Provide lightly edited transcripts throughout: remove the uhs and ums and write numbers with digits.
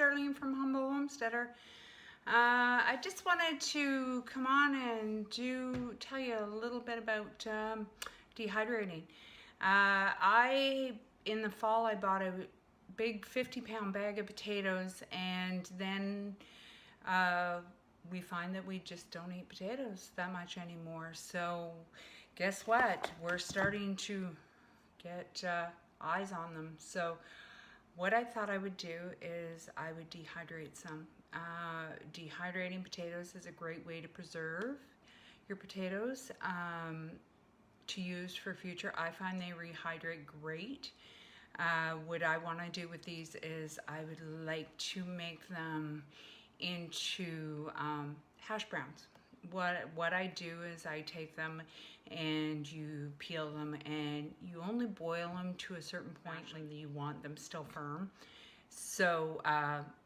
Darlene from Humble Homesteader. I just wanted to come on and tell you a little bit about dehydrating. In the fall, I bought a big 50-pound bag of potatoes, and then we find that we just don't eat potatoes that much anymore. So guess what? We're starting to get eyes on them. So what I thought I would do is I would dehydrate some. Dehydrating potatoes is a great way to preserve your potatoes to use for future. I find they rehydrate great. What I want to do with these is I would like to make them into hash browns. What I do is I take them and you peel them, and you only boil them to a certain point when you want them still firm. So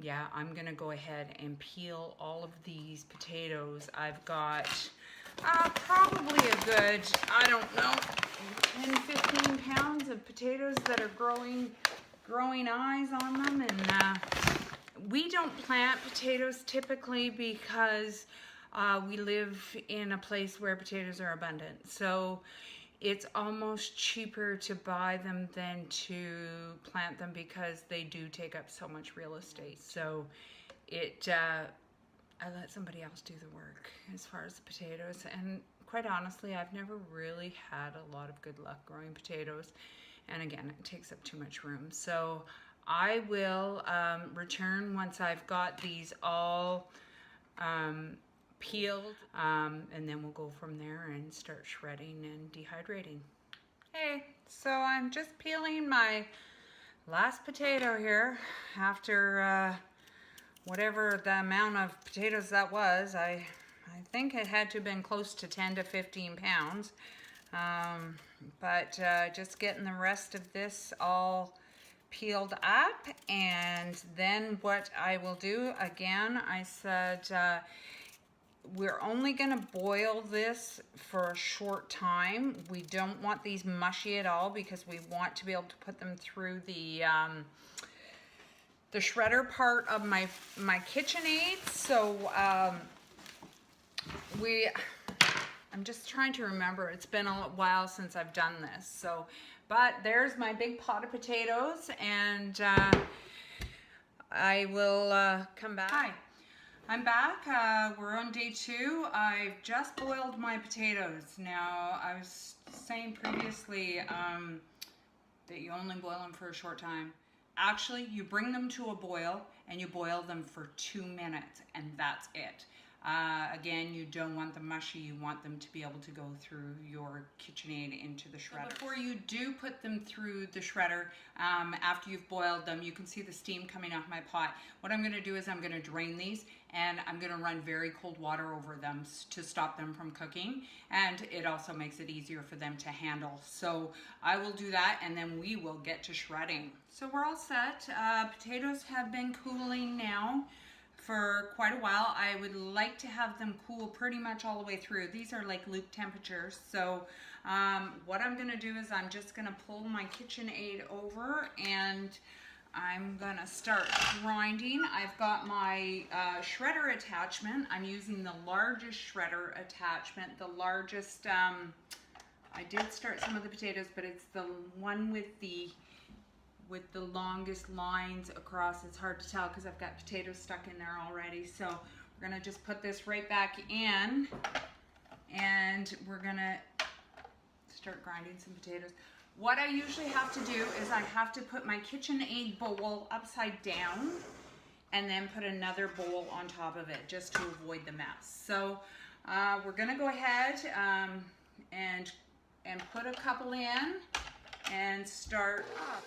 yeah, I'm gonna go ahead and peel all of these potatoes. I've got probably a good, I don't know, 10-15 pounds of potatoes that are growing eyes on them. And we don't plant potatoes typically because we live in a place where potatoes are abundant. So it's almost cheaper to buy them than to plant them because they do take up so much real estate. So I let somebody else do the work as far as the potatoes. And quite honestly, I've never really had a lot of good luck growing potatoes. And again, it takes up too much room. So I will return once I've got these all peeled, and then we'll go from there and start shredding and dehydrating. Hey, so I'm just peeling my last potato here after whatever the amount of potatoes that was. I think it had to have been close to 10 to 15 pounds, but just getting the rest of this all peeled up. And then what I will do, again, I said we're only going to boil this for a short time. We don't want these mushy at all because we want to be able to put them through the shredder part of my KitchenAid. So I'm just trying to remember. It's been a while since I've done this. So, but there's my big pot of potatoes, and I will come back. Hi. I'm back. We're on day 2. I've just boiled my potatoes. Now, I was saying previously that you only boil them for a short time. Actually, you bring them to a boil and you boil them for 2 minutes, and that's it. Again, you don't want them mushy. You want them to be able to go through your KitchenAid into the shredder. So before you do put them through the shredder, after you've boiled them, you can see the steam coming off my pot. What I'm going to do is I'm going to drain these, and I'm going to run very cold water over them to stop them from cooking, and it also makes it easier for them to handle. So I will do that, and then we will get to shredding. So we're all set. Potatoes have been cooling now for quite a while. I would like to have them cool pretty much all the way through. These are like loop temperatures. So what I'm gonna do is I'm just gonna pull my KitchenAid over, and I'm gonna start grinding. I've got my shredder attachment. I'm using the largest shredder attachment. The largest, I did start some of the potatoes, but it's the one with the longest lines across. It's hard to tell because I've got potatoes stuck in there already. So we're gonna just put this right back in, and we're gonna start grinding some potatoes. What I usually have to do is I have to put my KitchenAid bowl upside down and then put another bowl on top of it just to avoid the mess. So we're gonna go ahead and put a couple in and start up.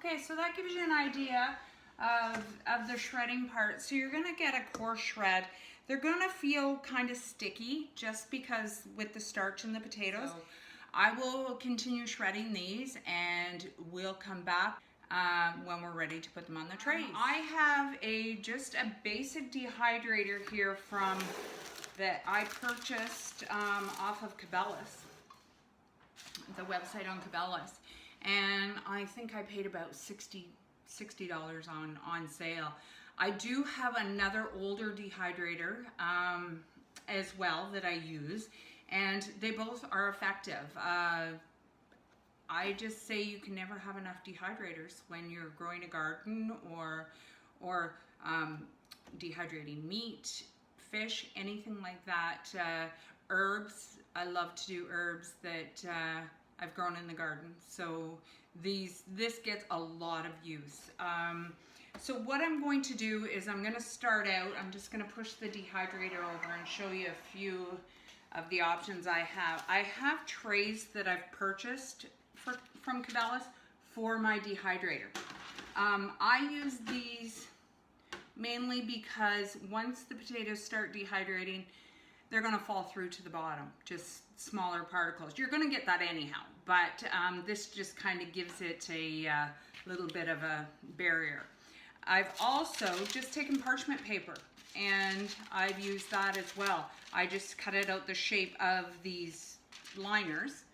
Okay, so that gives you an idea of the shredding part. So you're gonna get a coarse shred. They're gonna feel kind of sticky just because with the starch in the potatoes. So I will continue shredding these and we'll come back when we're ready to put them on the trays. I have just a basic dehydrator here from that I purchased off of Cabela's, the website on Cabela's, and I think I paid about $60 on sale. I do have another older dehydrator as well that I use, and they both are effective. I just say you can never have enough dehydrators when you're growing a garden or dehydrating meat, fish, anything like that. Herbs, I love to do herbs that I've grown in the garden. So this gets a lot of use. So what I'm going to do is I'm going to start out, I'm just going to push the dehydrator over and show you a few of the options I have. I have trays that I've purchased from Cabela's for my dehydrator. I use these mainly because once the potatoes start dehydrating, they're gonna fall through to the bottom, just smaller particles. You're gonna get that anyhow, but this just kind of gives it a little bit of a barrier. I've also just taken parchment paper and I've used that as well. I just cut it out the shape of these liners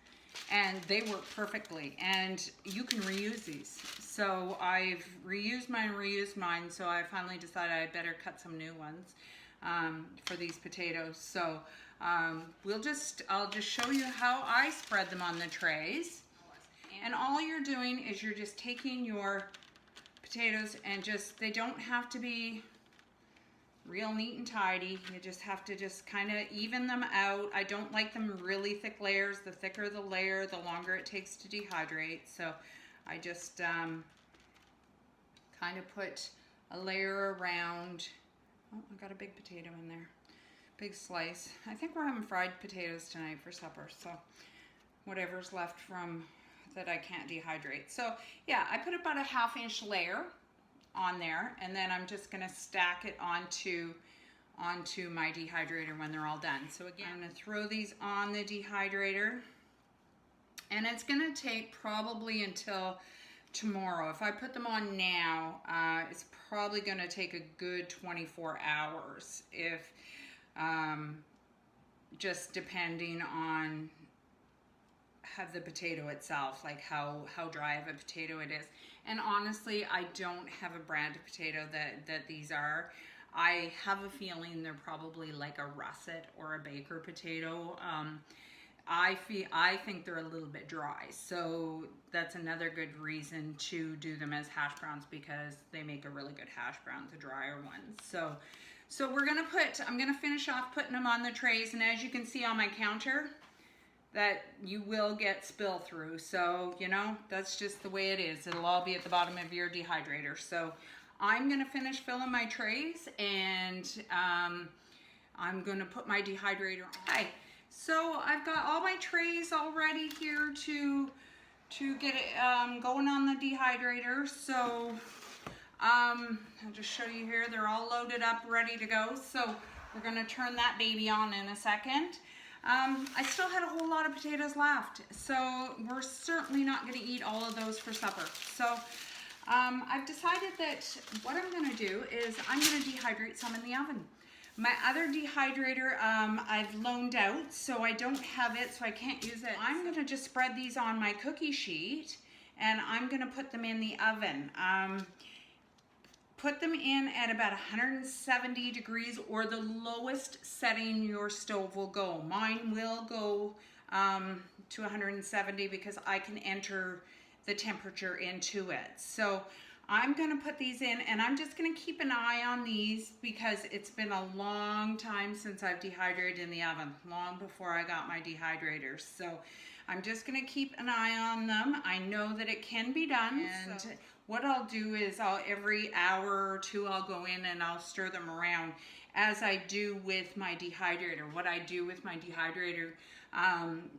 and they work perfectly, and you can reuse these. So I've reused mine, so I finally decided I'd better cut some new ones for these potatoes. So I'll just show you how I spread them on the trays. And all you're doing is you're just taking your potatoes and they don't have to be real neat and tidy. You just have to just kind of even them out. I don't like them really thick layers. The thicker the layer, the longer it takes to dehydrate. So I just kind of put a layer around. Oh, I got a big potato in there. Big slice. I think we're having fried potatoes tonight for supper. So whatever's left from that I can't dehydrate. So yeah, I put about a 1/2 inch layer on there, and then I'm just gonna stack it onto my dehydrator when they're all done. So again, I'm gonna throw these on the dehydrator, and it's gonna take probably until tomorrow. If I put them on now, it's probably gonna take a good 24 hours, if just depending on the potato itself, like how dry of a potato it is. And honestly, I don't have a brand of potato that these are. I have a feeling they're probably like a russet or a baker potato. I think they're a little bit dry, so that's another good reason to do them as hash browns, because they make a really good hash brown, the drier ones. So I'm gonna finish off putting them on the trays, and as you can see on my counter, that you will get spill through. So, you know, that's just the way it is. It'll all be at the bottom of your dehydrator. So I'm gonna finish filling my trays, and I'm gonna put my dehydrator on. Okay, so I've got all my trays all ready here to get it going on the dehydrator. So I'll just show you here, they're all loaded up, ready to go. So we're gonna turn that baby on in a second. I still had a whole lot of potatoes left, so we're certainly not going to eat all of those for supper. So I've decided that what I'm going to do is I'm going to dehydrate some in the oven. My other dehydrator I've loaned out, so I don't have it, so I can't use it. I'm going to just spread these on my cookie sheet, and I'm going to put them in the oven. Put them in at about 170 degrees, or the lowest setting your stove will go. Mine will go to 170 because I can enter the temperature into it. So I'm gonna put these in, and I'm just gonna keep an eye on these because it's been a long time since I've dehydrated in the oven, long before I got my dehydrator. So I'm just gonna keep an eye on them. I know that it can be done, and so what I'll do is every hour or two I'll go in and I'll stir them around, as I do with my dehydrator. What I do with my dehydrator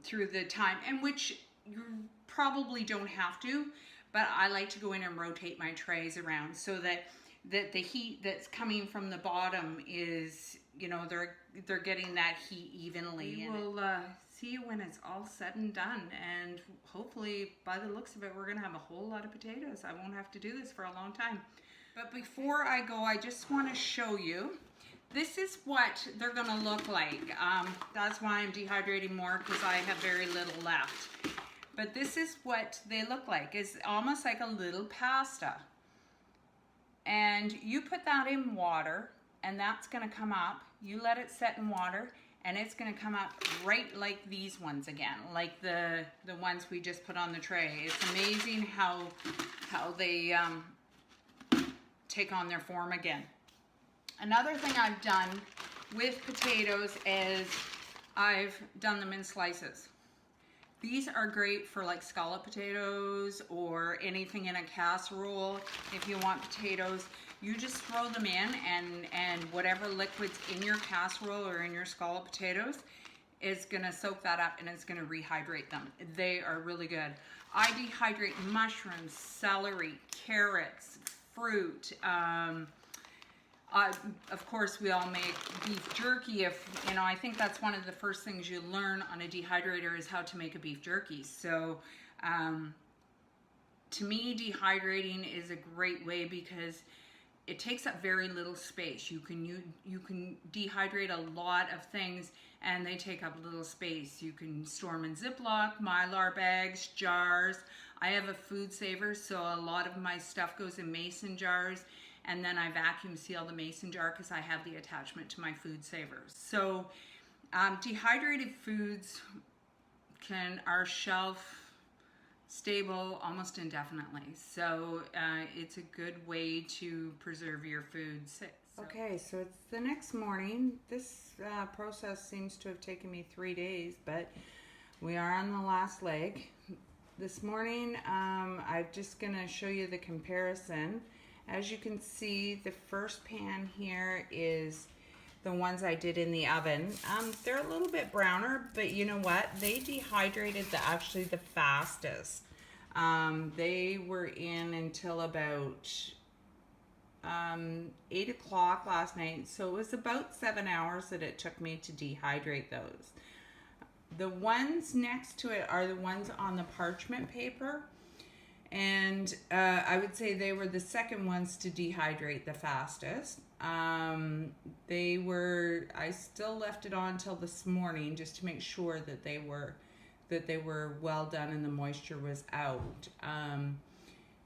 through the time, and which you probably don't have to, but I like to go in and rotate my trays around so that the heat that's coming from the bottom is, you know, they're getting that heat evenly. We'll see you when it's all said and done, and hopefully by the looks of it we're gonna have a whole lot of potatoes. I won't have to do this for a long time. But before I go, I just want to show you, this is what they're gonna look like. That's why I'm dehydrating more, because I have very little left. But this is what they look like. It's almost like a little pasta. And you put that in water, and that's gonna come up. You let it set in water, and it's gonna come up right like these ones again, like the ones we just put on the tray. It's amazing how they take on their form again. Another thing I've done with potatoes is I've done them in slices. These are great for like scallop potatoes or anything in a casserole. If you want potatoes, you just throw them in, and whatever liquid's in your casserole or in your scallop potatoes is gonna soak that up, and it's gonna rehydrate them. They are really good. I dehydrate mushrooms, celery, carrots, fruit. Of course, we all make beef jerky. If you know, I think that's one of the first things you learn on a dehydrator is how to make a beef jerky. So, to me, dehydrating is a great way because it takes up very little space. You can dehydrate a lot of things, and they take up little space. You can store them in Ziploc, Mylar bags, jars. I have a food saver, so a lot of my stuff goes in mason jars. And then I vacuum seal the mason jar because I have the attachment to my food savers. So dehydrated foods are shelf stable almost indefinitely. So it's a good way to preserve your foods. Okay, so it's the next morning. This process seems to have taken me 3 days, but we are on the last leg. This morning, I'm just gonna show you the comparison. As you can see, the first pan here is the ones I did in the oven. They're a little bit browner, but you know what? They dehydrated actually the fastest. They were in until about 8 o'clock last night, so it was about 7 hours that it took me to dehydrate those. The ones next to it are the ones on the parchment paper. And I would say they were the second ones to dehydrate the fastest. I still left it on till this morning just to make sure that they were well done and the moisture was out.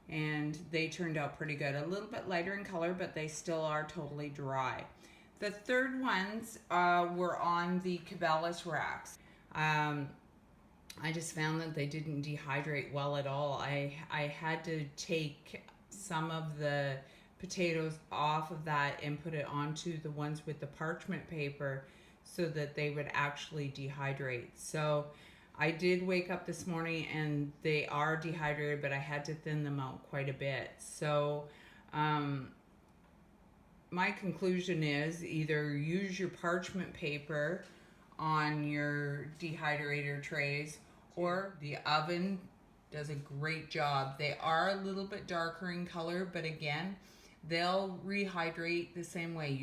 And they turned out pretty good. A little bit lighter in color, but they still are totally dry. The third ones were on the Cabela's racks. I just found that they didn't dehydrate well at all. I had to take some of the potatoes off of that and put it onto the ones with the parchment paper so that they would actually dehydrate. So I did wake up this morning and they are dehydrated, but I had to thin them out quite a bit. So my conclusion is either use your parchment paper on your dehydrator trays, or the oven does a great job. They are a little bit darker in color, but again, they'll rehydrate the same way.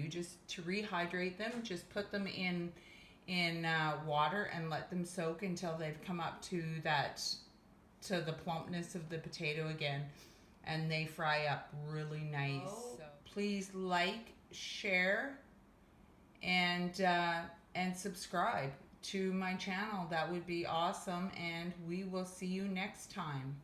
To rehydrate them, just put them in water and let them soak until they've come up to the plumpness of the potato again, and they fry up really nice. So please like, share, and subscribe to my channel. That would be awesome, and we will see you next time.